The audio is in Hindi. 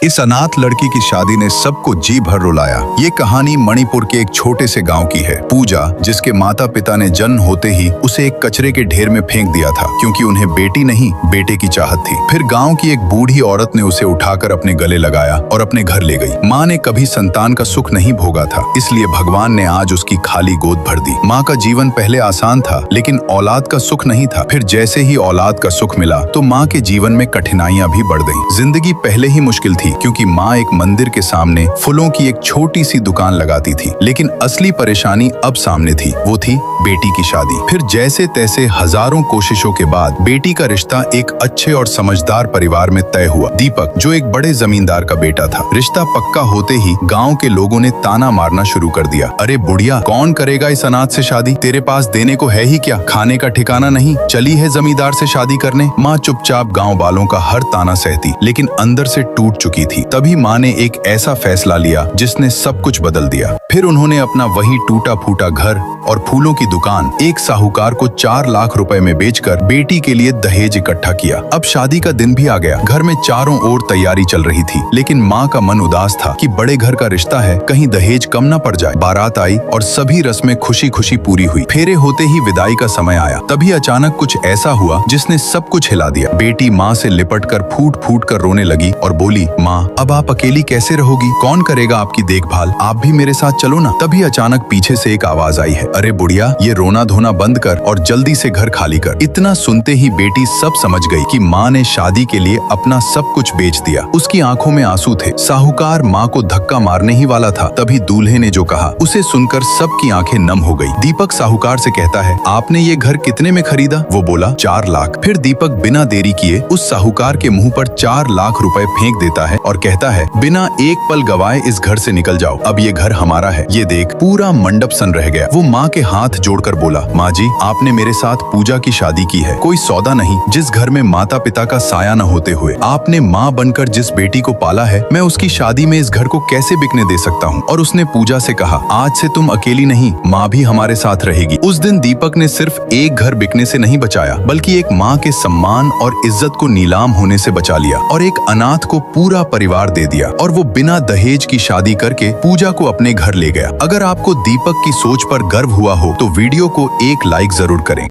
इस अनाथ लड़की की शादी ने सबको जी भर रुलाया। ये कहानी मणिपुर के एक छोटे से गांव की है। पूजा, जिसके माता पिता ने जन्म होते ही उसे एक कचरे के ढेर में फेंक दिया था, क्योंकि उन्हें बेटी नहीं बेटे की चाहत थी। फिर गांव की एक बूढ़ी औरत ने उसे उठाकर अपने गले लगाया और अपने घर ले गई। माँ ने कभी संतान का सुख नहीं भोगा था, इसलिए भगवान ने आज उसकी खाली गोद भर दी। माँ का जीवन पहले आसान था, लेकिन औलाद का सुख नहीं था। फिर जैसे ही औलाद का सुख मिला तो माँ के जीवन में कठिनाइयां भी बढ़ गईं। जिंदगी पहले ही मुश्किल थी, क्योंकि माँ एक मंदिर के सामने फूलों की एक छोटी सी दुकान लगाती थी। लेकिन असली परेशानी अब सामने थी, वो थी बेटी की शादी। फिर जैसे तैसे हजारों कोशिशों के बाद बेटी का रिश्ता एक अच्छे और समझदार परिवार में तय हुआ। दीपक, जो एक बड़े जमींदार का बेटा था। रिश्ता पक्का होते ही गांव के लोगों ने ताना मारना शुरू कर दिया। अरे बुढ़िया, कौन करेगा इस अनाथ से शादी? तेरे पास देने को है ही क्या? खाने का ठिकाना नहीं, चली है जमींदार से शादी करने। माँ चुपचाप गाँव वालों का हर ताना सहती, लेकिन अंदर से टूट चुकी थी। तभी माँ ने एक ऐसा फैसला लिया जिसने सब कुछ बदल दिया। फिर उन्होंने अपना वही टूटा फूटा घर और फूलों की दुकान एक साहूकार को 4 लाख रुपए में बेचकर बेटी के लिए दहेज इकट्ठा किया। अब शादी का दिन भी आ गया। घर में चारों ओर तैयारी चल रही थी, लेकिन माँ का मन उदास था कि बड़े घर का रिश्ता है, कहीं दहेज कम न पड़ जाए। बारात आई और सभी रस्में खुशी खुशी पूरी हुई। फेरे होते ही विदाई का समय आया। तभी अचानक कुछ ऐसा हुआ जिसने सब कुछ हिला दिया। बेटी माँ से लिपट कर फूट फूट कर रोने लगी और बोली, माँ अब आप अकेली कैसे रहोगी? कौन करेगा आपकी देखभाल? आप भी मेरे साथ चलो ना। तभी अचानक पीछे से एक आवाज आई है, अरे बुढ़िया, ये रोना धोना बंद कर और जल्दी से घर खाली कर। इतना सुनते ही बेटी सब समझ गई कि माँ ने शादी के लिए अपना सब कुछ बेच दिया। उसकी आंखों में आंसू थे। साहूकार माँ को धक्का मारने ही वाला था, तभी दूल्हे ने जो कहा उसे सुनकर सबकी आंखें नम हो गई। दीपक साहूकार से कहता है, आपने ये घर कितने में खरीदा? वो बोला, 4 लाख। फिर दीपक बिना देरी किए उस साहूकार के मुंह पर 4 लाख रुपए फेंक देता है और कहता है, बिना एक पल गवाए इस घर से निकल जाओ, अब ये घर हमारा है। ये देख, पूरा मंडप सन रह गया। वो माँ के हाथ जोड़कर बोला, माँ जी, आपने मेरे साथ पूजा की शादी की है, कोई सौदा नहीं। जिस घर में माता पिता का साया न होते हुए आपने माँ बनकर जिस बेटी को पाला है, मैं उसकी शादी में इस घर को कैसे बिकने दे सकता हूँ? और उसने पूजा से कहा, आज से तुम अकेली नहीं, माँ भी हमारे साथ रहेगी। उस दिन दीपक ने सिर्फ एक घर बिकने से नहीं बचाया, बल्कि एक माँ के सम्मान और इज्जत को नीलाम होने से बचा लिया और एक अनाथ को पूरा परिवार दे दिया। और वो बिना दहेज की शादी करके पूजा को अपने घर ले गया। अगर आपको दीपक की सोच पर गर्व हुआ हो तो वीडियो को एक लाइक जरूर करें।